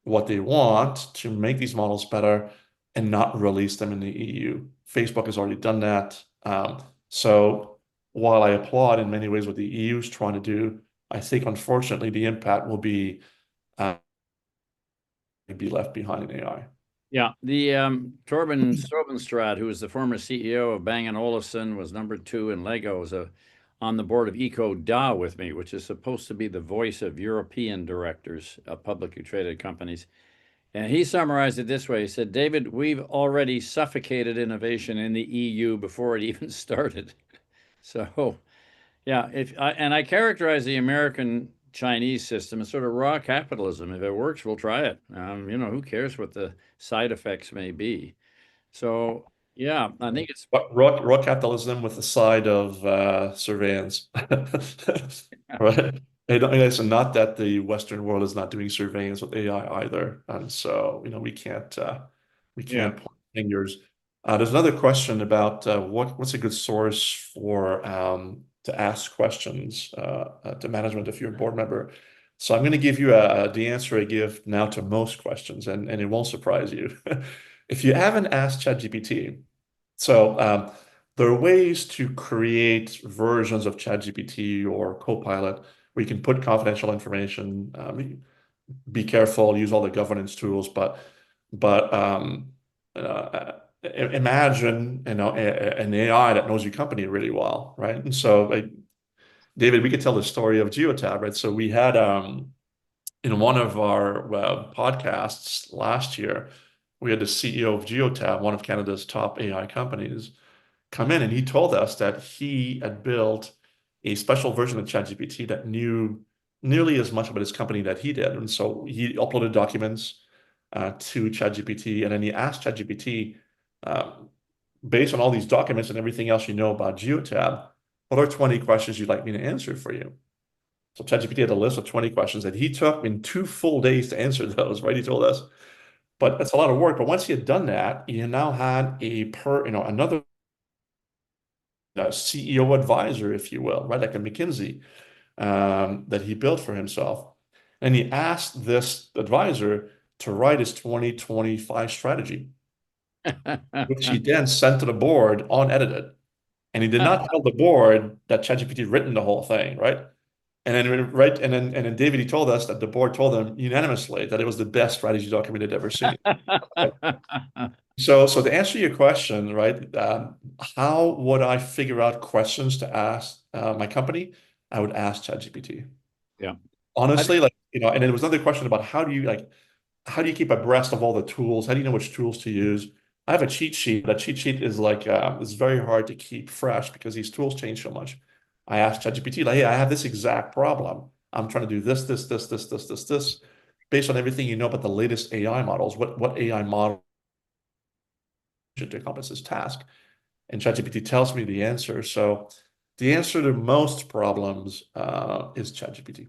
what they want to make these models better and not release them in the EU. Facebook has already done that. So while I applaud in many ways what the EU is trying to do, I think unfortunately the impact will be left behind in AI. Yeah, the Torben Strobenstrad, who was the former CEO of Bang & Olufsen, was #2 in Lego, was on the board of EcoDA with me, which is supposed to be the voice of European directors of publicly traded companies. And he summarized it this way. He said, David, we've already suffocated innovation in the EU before it even started. So, yeah, I characterize the American Chinese system as sort of raw capitalism. If it works, we'll try it. Who cares what the side effects may be? So, yeah, I think it's Raw capitalism with a side of surveillance, right? It's not that the Western world is not doing surveillance with AI either, and so we can't yeah. point fingers. There's another question about what's a good source for to ask questions to management if you're a board member. So I'm going to give you the answer I give now to most questions, and it won't surprise you. If you haven't asked ChatGPT, so there are ways to create versions of ChatGPT or Copilot where you can put confidential information. Be careful, use all the governance tools, but imagine an AI that knows your company really well, right? And so, David, we could tell the story of Geotab, right? So we had in one of our podcasts last year, we had the CEO of Geotab, one of Canada's top AI companies, come in and he told us that he had built a special version of ChatGPT that knew nearly as much about his company that he did. And so he uploaded documents to ChatGPT, and then he asked ChatGPT, uh, based on all these documents and everything else you know about Geotab, what are 20 questions you'd like me to answer for you? So ChatGPT had a list of 20 questions that he took in 2 full days to answer those, right? He told us. But that's a lot of work. But once he had done that, he now had another CEO advisor, if you will, right? Like a McKinsey that he built for himself. And he asked this advisor to write his 2025 strategy, which he then sent to the board unedited. And he did not tell the board that ChatGPT written the whole thing, right? And then David, he told us that the board told him unanimously that it was the best strategy document they'd ever seen. So to answer your question, right, how would I figure out questions to ask my company? I would ask ChatGPT. Yeah. Honestly, like, and there was another question about how do you keep abreast of all the tools? How do you know which tools to use? I have a cheat sheet. That cheat sheet is like it's very hard to keep fresh because these tools change so much. I asked ChatGPT, like, hey, I have this exact problem. I'm trying to do this, based on everything you know about the latest AI models. What AI model should accomplish this task? And ChatGPT tells me the answer. So the answer to most problems is ChatGPT.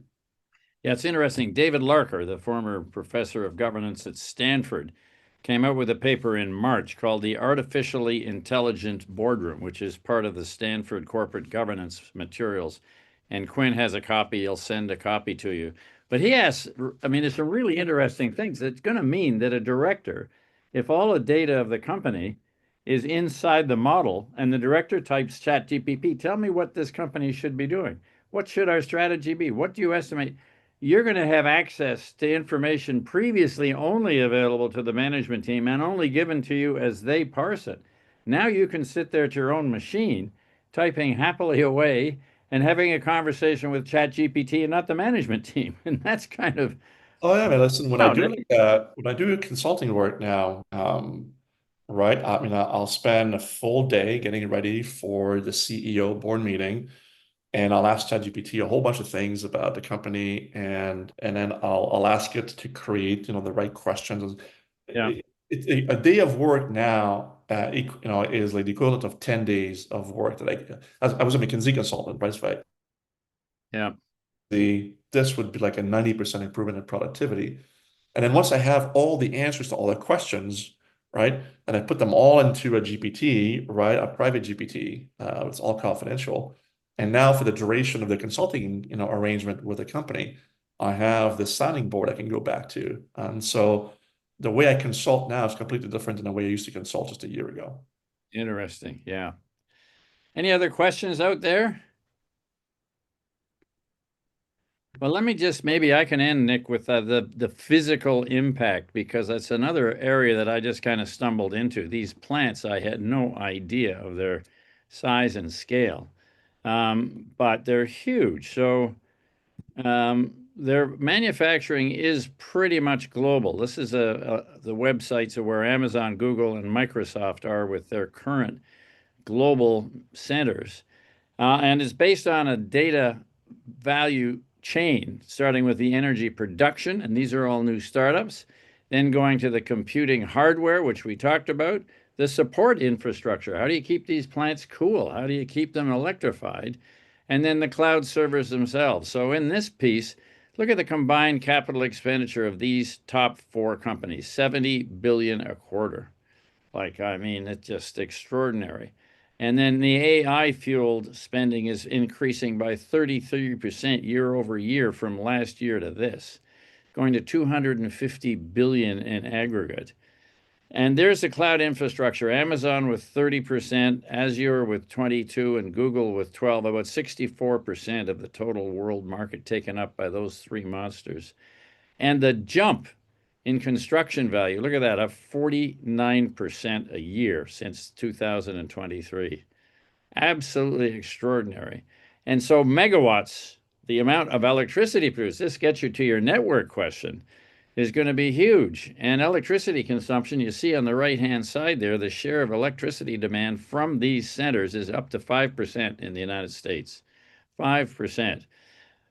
Yeah, it's interesting. David Larker, the former professor of governance at Stanford, came out with a paper in March called The Artificially Intelligent Boardroom, which is part of the Stanford corporate governance materials. And Quinn has a copy. He'll send a copy to you. But he asks, I mean, there's some really interesting things. It's going to mean that a director, if all the data of the company is inside the model and the director types ChatGPT, tell me what this company should be doing. What should our strategy be? What do you estimate? You're going to have access to information previously only available to the management team and only given to you as they parse it. Now you can sit there at your own machine, typing happily away and having a conversation with ChatGPT and not the management team. And that's kind of, Oh yeah, man. Listen, wow, when I do consulting work now, right? I mean, I'll spend a full day getting ready for the CEO board meeting, and I'll ask ChatGPT a whole bunch of things about the company, and then I'll ask it to create, the right questions. yeah, A day of work now, is like the equivalent of 10 days of work that I was a McKinsey consultant, right? So yeah, this would be like a 90% improvement in productivity. And then once I have all the answers to all the questions, right, and I put them all into a GPT, right, a private GPT, it's all confidential. And now for the duration of the consulting, arrangement with the company, I have this sounding board I can go back to. And so the way I consult now is completely different than the way I used to consult just a year ago. interesting. Yeah. Any other questions out there? Well, let me just, maybe I can end, Nick, with the physical impact, because that's another area that I just kind of stumbled into. These plants, I had no idea of their size and scale, but they're huge. So their manufacturing is pretty much global. This is the websites of where Amazon, Google, and Microsoft are with their current global centers. And it's based on a data value chain, starting with the energy production, and these are all new startups, then going to the computing hardware, which we talked about, the support infrastructure. How do you keep these plants cool? How do you keep them electrified? And then the cloud servers themselves. So in this piece, look at the combined capital expenditure of these top four companies, 70 billion a quarter. Like, I mean, it's just extraordinary. And then the AI fueled spending is increasing by 33% year over year from last year to this, going to 250 billion in aggregate. And there's the cloud infrastructure, Amazon with 30%, Azure with 22, and Google with 12, about 64% of the total world market taken up by those three monsters. And the jump in construction value, look at that, up 49% a year since 2023. Absolutely extraordinary. And so megawatts, the amount of electricity produced, this gets you to your network question, is going to be huge. And electricity consumption, you see on the right-hand side there, the share of electricity demand from these centers is up to 5% in the United States. 5%.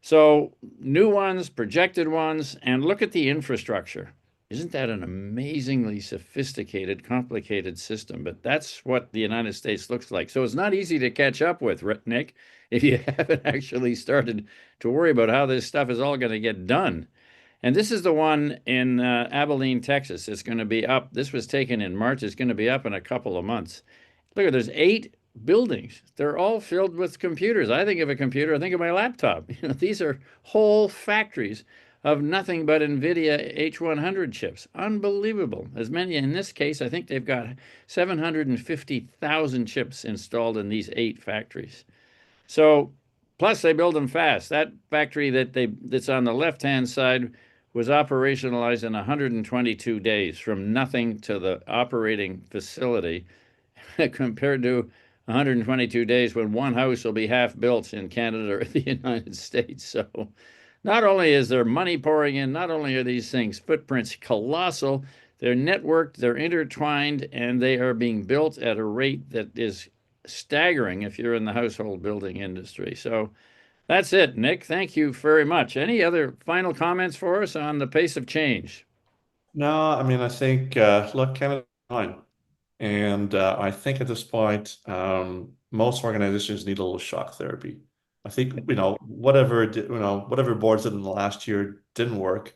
So new ones, projected ones, and look at the infrastructure. Isn't that an amazingly sophisticated, complicated system? But that's what the United States looks like. So it's not easy to catch up with, Nick, if you haven't actually started to worry about how this stuff is all going to get done. And this is the one in Abilene, Texas. It's going to be up. This was taken in March. It's going to be up in a couple of months. Look, there's 8 buildings. They're all filled with computers. I think of a computer, I think of my laptop. These are whole factories of nothing but NVIDIA H100 chips. Unbelievable. As many, in this case, I think they've got 750,000 chips installed in these 8 factories. So, plus they build them fast. That factory that's on the left-hand side was operationalized in 122 days from nothing to the operating facility compared to 122 days when one house will be half built in Canada or the United States. So not only is there money pouring in, not only are these things footprints colossal, they're networked, they're intertwined, and they are being built at a rate that is staggering if you're in the household building industry. So that's it, Nick. Thank you very much. Any other final comments for us on the pace of change? No, I mean, I think, look, Canada's fine. And I think at this point, most organizations need a little shock therapy. I think, whatever boards did in the last year didn't work,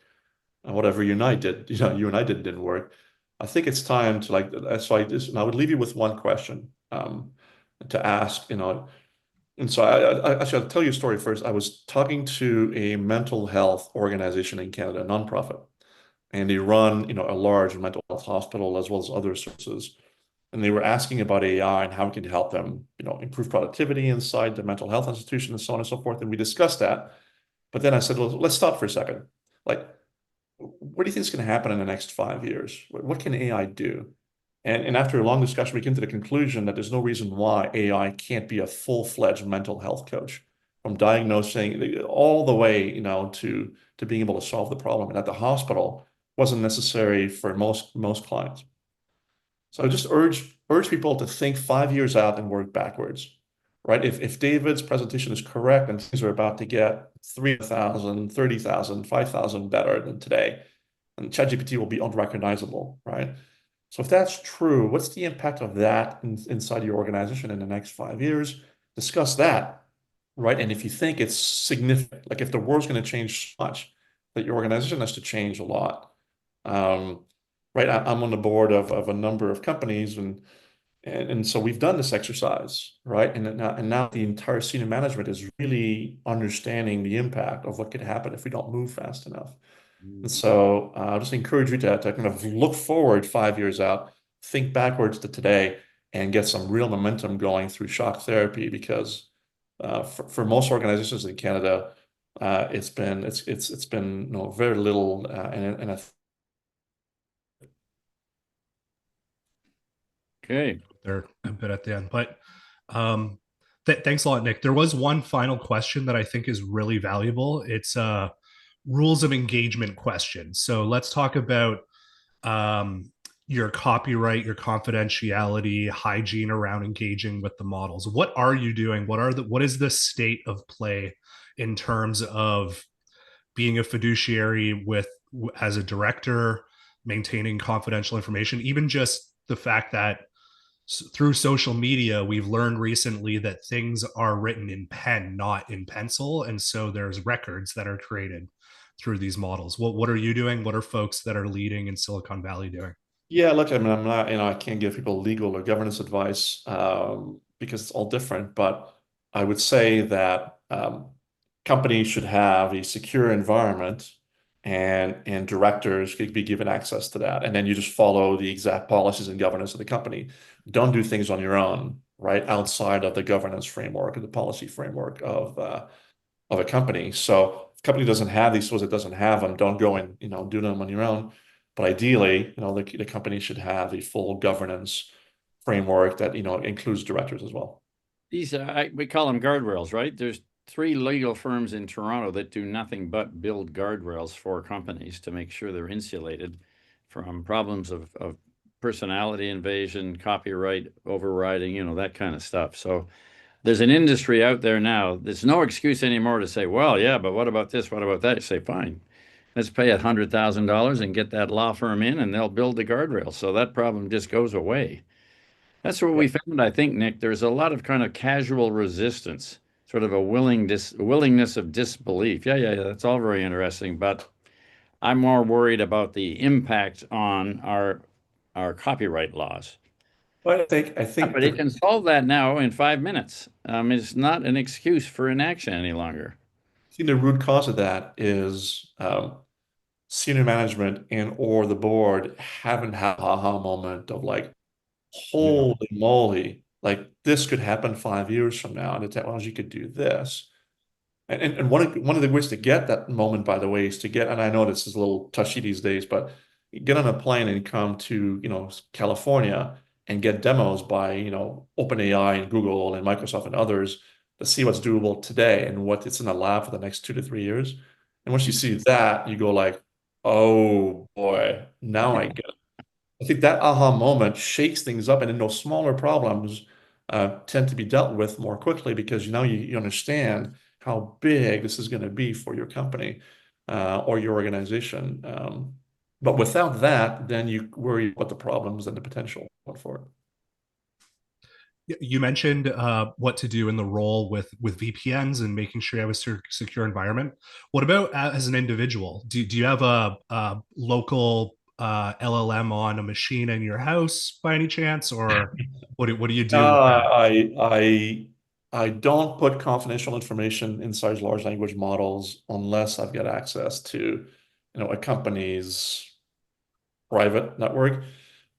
and whatever Unite did, you and I didn't work. I think it's time to like, so and I would leave you with one question to ask, and so actually, I'll tell you a story first. I was talking to a mental health organization in Canada, a nonprofit, and they run, a large mental health hospital as well as other services. And they were asking about AI and how it can help them, improve productivity inside the mental health institution and so on and so forth. And we discussed that. But then I said, well, let's stop for a second. Like, what do you think is going to happen in the next 5 years? What can AI do? And after a long discussion, we came to the conclusion that there's no reason why AI can't be a full-fledged mental health coach, from diagnosing all the way, to being able to solve the problem. And at the hospital wasn't necessary for most clients. So I just urge people to think 5 years out and work backwards, right? If David's presentation is correct and things are about to get 3,000, 30,000, 5,000 better than today, and ChatGPT will be unrecognizable, right? So if that's true, what's the impact of that inside your organization in the next 5 years? Discuss that, right? And if you think it's significant, like if the world's going to change so much that your organization has to change a lot, right? I'm on the board of a number of companies, and so we've done this exercise, right? And now the entire senior management is really understanding the impact of what could happen if we don't move fast enough. And so I'll just encourage you to kind of look forward 5 years out, think backwards to today, and get some real momentum going through shock therapy. Because for most organizations in Canada, it's been very little, and Okay. There a bit at the end, but thanks a lot, Nick. There was one final question that I think is really valuable. It's rules of engagement question. So let's talk about your copyright, your confidentiality, hygiene around engaging with the models. What are you doing? What is the state of play in terms of being a fiduciary as a director, maintaining confidential information, even just the fact that through social media, we've learned recently that things are written in pen, not in pencil. And so there's records that are created through these models. What are you doing? What are folks that are leading in Silicon Valley doing? Yeah, look, I mean, I'm not, I can't give people legal or governance advice because it's all different. But I would say that companies should have a secure environment, and directors could be given access to that. And then you just follow the exact policies and governance of the company. Don't do things on your own, right? Outside of the governance framework or the policy framework of a company. So if a company doesn't have these tools, it doesn't have them, don't go and, do them on your own. But ideally, the company should have a full governance framework that, includes directors as well. These we call them guardrails, right? There's 3 legal firms in Toronto that do nothing but build guardrails for companies to make sure they're insulated from problems of personality invasion, copyright overriding, that kind of stuff. So there's an industry out there now. There's no excuse anymore to say, well, yeah, but what about this? What about that? You say, fine, let's pay $100,000 and get that law firm in, and they'll build the guardrails. So that problem just goes away. That's what we found, I think, Nick. There's a lot of kind of casual resistance, sort of a willingness of disbelief. Yeah, that's all very interesting, but I'm more worried about the impact on our copyright laws. But I think But it can solve that now in 5 minutes. It's not an excuse for inaction any longer. think the root cause of that is senior management and or the board haven't had an aha moment of like, Yeah. holy moly, like this could happen 5 years from now, and the technology could do this. And one of the ways to get that moment, by the way, is to get, and I know this is a little touchy these days, but get on a plane and come to, California and get demos by, OpenAI and Google and Microsoft and others to see what's doable today and what it's in the lab for the next 2 to 3 years. And once you see that, you go like, oh boy, now I get it. I think that aha moment shakes things up, and then those smaller problems tend to be dealt with more quickly because now you understand how big this is going to be for your company or your organization. But without that, then you worry about the problems and the potential for it. You mentioned what to do in the role with VPNs and making sure you have a secure environment. What about as an individual? Do you have a local LLM on a machine in your house by any chance, or what do you No, do with that? I don't put confidential information inside large language models unless I've got access to, a company's private network.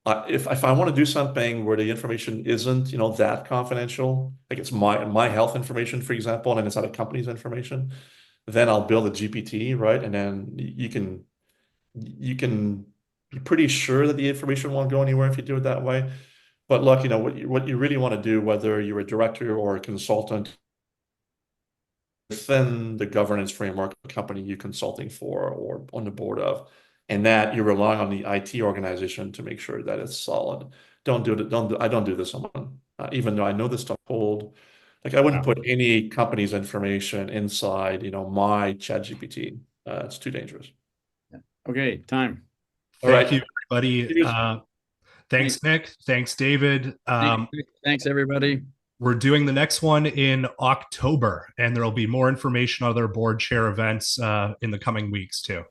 If I want to do something where the information isn't, that confidential, like it's my health information, for example, and it's not a company's information, then I'll build a GPT, right? And then you can be pretty sure that the information won't go anywhere if you do it that way. But look, what you really want to do, whether you're a director or a consultant, within the governance framework of the company you're consulting for or on the board of, and that you're relying on the IT organization to make sure that it's solid. Don't do it. I don't do this on, even though I know this stuff cold. Like I wouldn't put any company's information inside, my chat GPT. It's too dangerous. Okay, time. All Thank right. you, everybody. Thanks. Thanks, Nick. Thanks, David. Thanks, everybody. We're doing the next one in October, and there'll be more information on other board chair events in the coming weeks too.